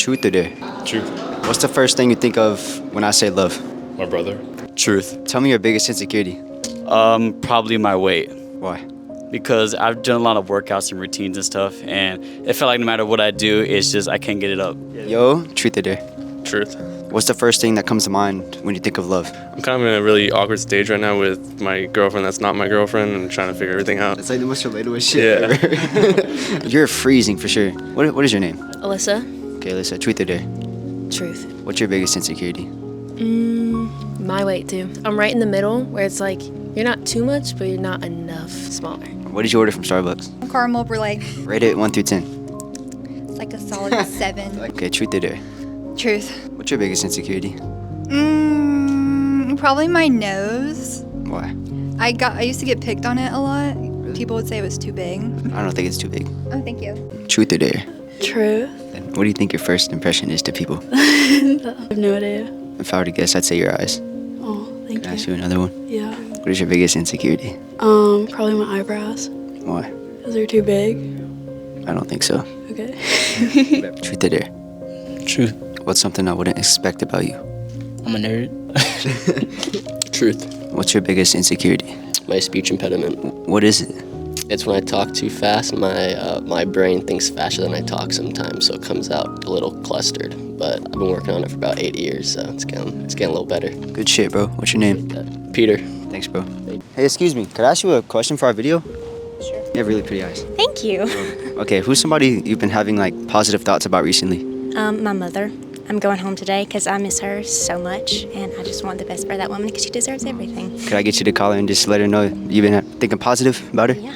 Truth or dare? Truth. What's the first thing you think of when I say love? My brother. Truth. Tell me your biggest insecurity. Probably my weight. Why? Because I've done a lot of workouts and routines and stuff, and it felt like no matter what I do, it's just I can't get it up. Yo, truth or dare? Truth. What's the first thing that comes to mind when you think of love? I'm kind of in a really awkward stage right now with my girlfriend that's not my girlfriend and trying to figure everything out. It's like the most relatable shit ever. You're freezing for sure. What is your name? Alyssa. Okay, Alyssa, truth or dare? Truth. What's your biggest insecurity? My weight too. I'm right in the middle where it's like you're not too much, but you're not enough smaller. What did you order from Starbucks? Caramel brulee. Rate it 1 through 10. It's like a solid 7. Okay, truth or dare? Truth. What's your biggest insecurity? Probably my nose. Why? I used to get picked on it a lot. People would say it was too big. I don't think it's too big. Oh, thank you. Truth or dare? Truth. And what do you think your first impression is to people? I have no idea. If I were to guess, I'd say your eyes. Oh, thank Can I ask you. you another one? Yeah. What is your biggest insecurity? Probably my eyebrows. Why? Because they're too big. I don't think so. Okay. Truth or dare? Truth. What's something I wouldn't expect about you? I'm a nerd. Truth. What's your biggest insecurity? My speech impediment. What is it? It's when I talk too fast. My brain thinks faster than I talk sometimes, so it comes out a little clustered. But I've been working on it for about 8 years, so it's getting a little better. Good shit, bro. What's your name? Peter. Thanks, bro. Hey, excuse me. Could I ask you a question for our video? Sure. You have really pretty eyes. Thank you. Okay, who's somebody you've been having like positive thoughts about recently? My mother. I'm going home today because I miss her so much, and I just want the best for that woman because she deserves everything. Could I get you to call her and just let her know you've been thinking positive about her? Yeah.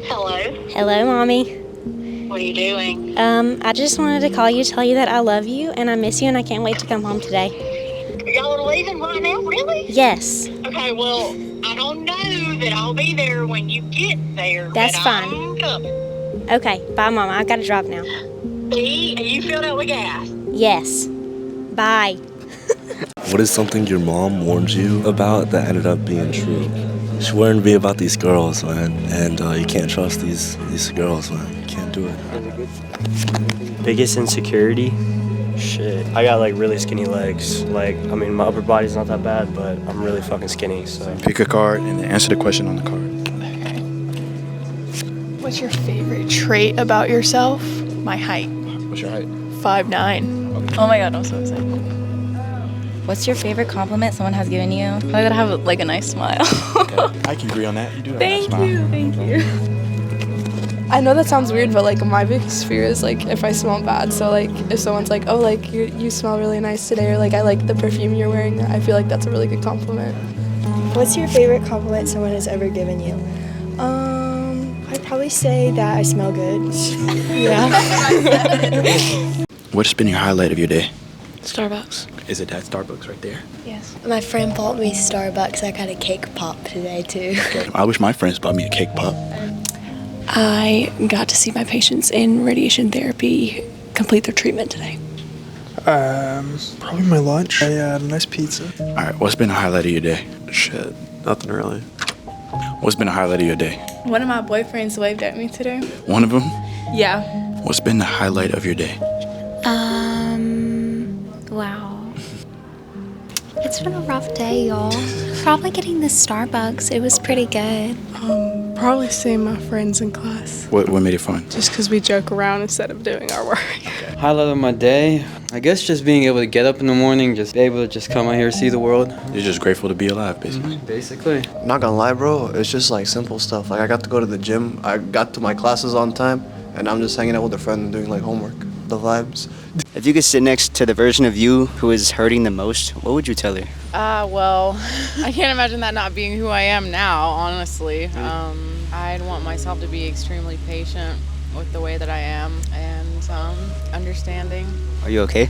Hello. Hello, Mommy. What are you doing? I just wanted to call you to tell you that I love you, and I miss you, and I can't wait to come home today. Y'all are leaving right now, really? Yes. Okay, well, I don't know that I'll be there when you get there. That's but fine. I'm coming. Okay, bye, Mama. I've got to drive now. See, and you filled up with gas. Yes. Bye. What is something your mom warned you about that ended up being true? She warned me about these girls, man, and you can't trust these girls, man. You can't do it. Biggest insecurity? Shit. I got like really skinny legs. Like, I mean, my upper body's not that bad, but I'm really fucking skinny, so. Pick a card and then answer the question on the card. What's your favorite trait about yourself? My height. What's your height? 5'9". Oh my god, I'm so excited. What's your favorite compliment someone has given you? I gotta have like a nice smile. Okay, I can agree on that. You do have a nice smile. Thank you. I know that sounds weird, but like my biggest fear is like if I smell bad. So like if someone's like, oh, like you smell really nice today, or like I like the perfume you're wearing, I feel like that's a really good compliment. What's your favorite compliment someone has ever given you? I'd probably say that I smell good. Yeah. What's been your highlight of your day? Starbucks. Is it that Starbucks right there? Yes. My friend bought me Starbucks. I got a cake pop today too. Okay. I wish my friends bought me a cake pop. I got to see my patients in radiation therapy complete their treatment today. Probably my lunch. I had a nice pizza. All right, what's been the highlight of your day? Shit, nothing really. What's been the highlight of your day? One of my boyfriends waved at me today. One of them? Yeah. What's been the highlight of your day? Wow. It's been a rough day, y'all. Probably getting the Starbucks. It was pretty good. Probably seeing my friends in class. What made it fun? Just because we joke around instead of doing our work. Okay. Highlight of my day, I guess just being able to get up in the morning, just be able to just come out here, see the world. You're just grateful to be alive, basically. Basically. Not gonna lie, bro, it's just like simple stuff. Like I got to go to the gym, I got to my classes on time, and I'm just hanging out with a friend and doing like homework. The vibes. If you could sit next to the version of you who is hurting the most, what would you tell her? Well, I can't imagine that not being who I am now, honestly. I'd want myself to be extremely patient with the way that I am and understanding. Are you okay?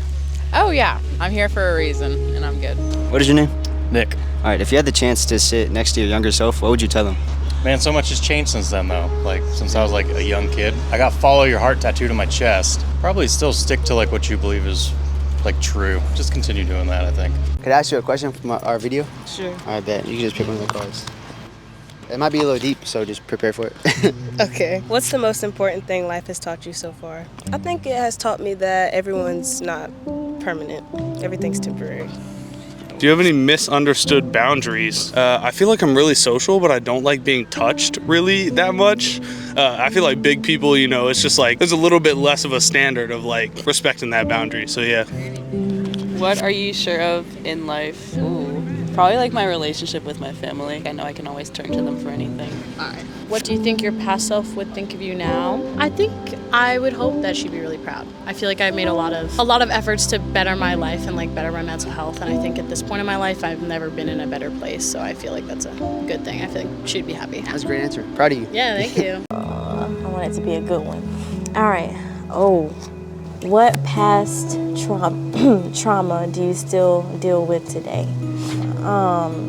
Oh yeah, I'm here for a reason and I'm good. What is your name? Nick. All right, if you had the chance to sit next to your younger self, what would you tell him? Man, so much has changed since then, though. Like, since I was like a young kid. I got "Follow Your Heart" tattooed on my chest. Probably still stick to like what you believe is like true. Just continue doing that, I think. Could I ask you a question from our video? Sure. All right, bet. You can just pick one of the cards. It might be a little deep, so just prepare for it. Okay. What's the most important thing life has taught you so far? I think it has taught me that everyone's not permanent. Everything's temporary. Do you have any misunderstood boundaries? I feel like I'm really social, but I don't like being touched really that much. I feel like big people, you know, it's just like there's a little bit less of a standard of like respecting that boundary. So yeah. What are you sure of in life? Ooh, probably like my relationship with my family. I know I can always turn to them for anything. Alright. What do you think your past self would think of you now? I think I would hope that she'd be really proud. I feel like I've made a lot of efforts to better my life and like better my mental health, and I think at this point in my life I've never been in a better place, so I feel like that's a good thing. I feel like she'd be happy. That's a great answer. Proud of you. Yeah, thank you. I want it to be a good one. All right. Oh, what past trauma do you still deal with today?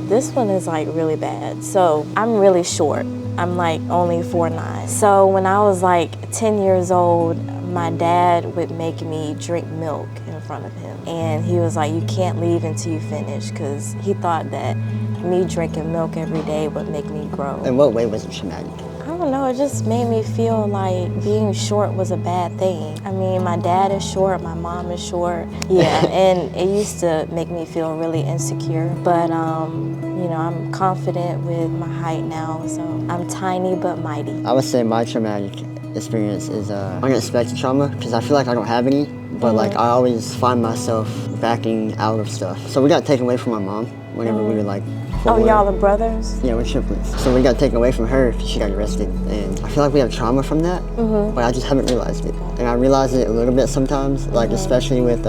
This one is like really bad. So I'm really short. I'm like only 4'9". So when I was like 10 years old, my dad would make me drink milk in front of him. And he was like, you can't leave until you finish, because he thought that me drinking milk every day would make me grow. In what way was it traumatic? I don't know, it just made me feel like being short was a bad thing. I mean, my dad is short, my mom is short. Yeah, and it used to make me feel really insecure. But, you know, I'm confident with my height now, so I'm tiny but mighty. I would say my traumatic experience is unexpected trauma, because I feel like I don't have any, but like I always find myself backing out of stuff. So we got taken away from my mom whenever we were like 4. Oh, y'all are brothers? Yeah, we're triplets. So we got taken away from her because she got arrested. And I feel like we have trauma from that, but I just haven't realized it. And I realize it a little bit sometimes, like especially with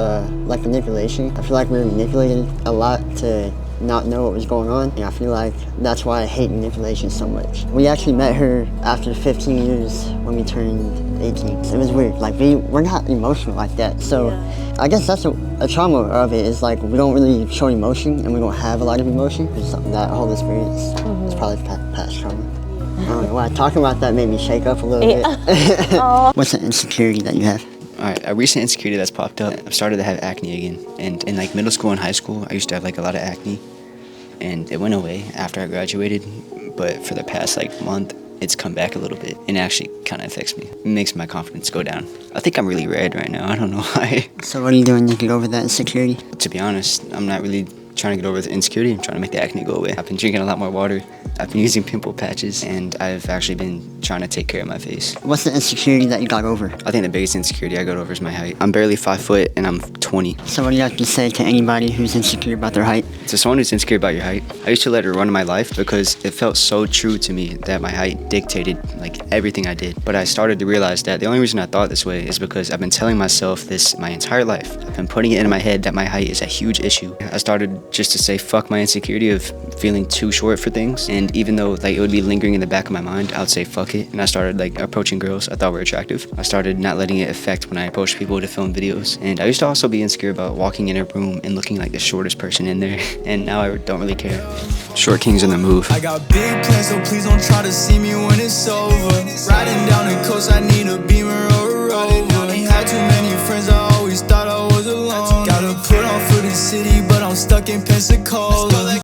like manipulation. I feel like we were manipulated a lot to not know what was going on. And I feel like that's why I hate manipulation so much. We actually met her after 15 years when we turned 18. So it was weird. Like we're not emotional like that. So I guess that's a trauma of it, is like we don't really show emotion and we don't have a lot of emotion. That whole experience is probably past trauma. I don't know why talking about that made me shake up a little bit. What's an insecurity that you have? Alright, a recent insecurity that's popped up. I've started to have acne again. And in like middle school and high school, I used to have like a lot of acne. And it went away after I graduated. But for the past like month, it's come back a little bit. And it actually kind of affects me. It makes my confidence go down. I think I'm really red right now. I don't know why. So what are you doing to get over that insecurity? To be honest, I'm not really trying to get over the insecurity. I'm trying to make the acne go away. I've been drinking a lot more water. I've been using pimple patches, and I've actually been trying to take care of my face. What's the insecurity that you got over? I think the biggest insecurity I got over is my height. I'm barely 5 foot, and I'm 20. So what do you have to say to anybody who's insecure about their height? To someone who's insecure about your height, I used to let it run my life because it felt so true to me that my height dictated like everything I did. But I started to realize that the only reason I thought this way is because I've been telling myself this my entire life. I've been putting it in my head that my height is a huge issue. I started just to say fuck my insecurity of feeling too short for things, and even though like it would be lingering in the back of my mind, I would say fuck it. And I started like approaching girls I thought were attractive. I started not letting it affect when I approached people to film videos. And I used to also be insecure about walking in a room and looking like the shortest person in there. And now I don't really care. Short King's on the move. I got big plans, so please don't try to see me when it's over. Riding down the coast, I need a Beamer or a Rover. Ain't had too many friends, I always thought I was alone. Gotta put on for the city, but I'm stuck in Pensacola.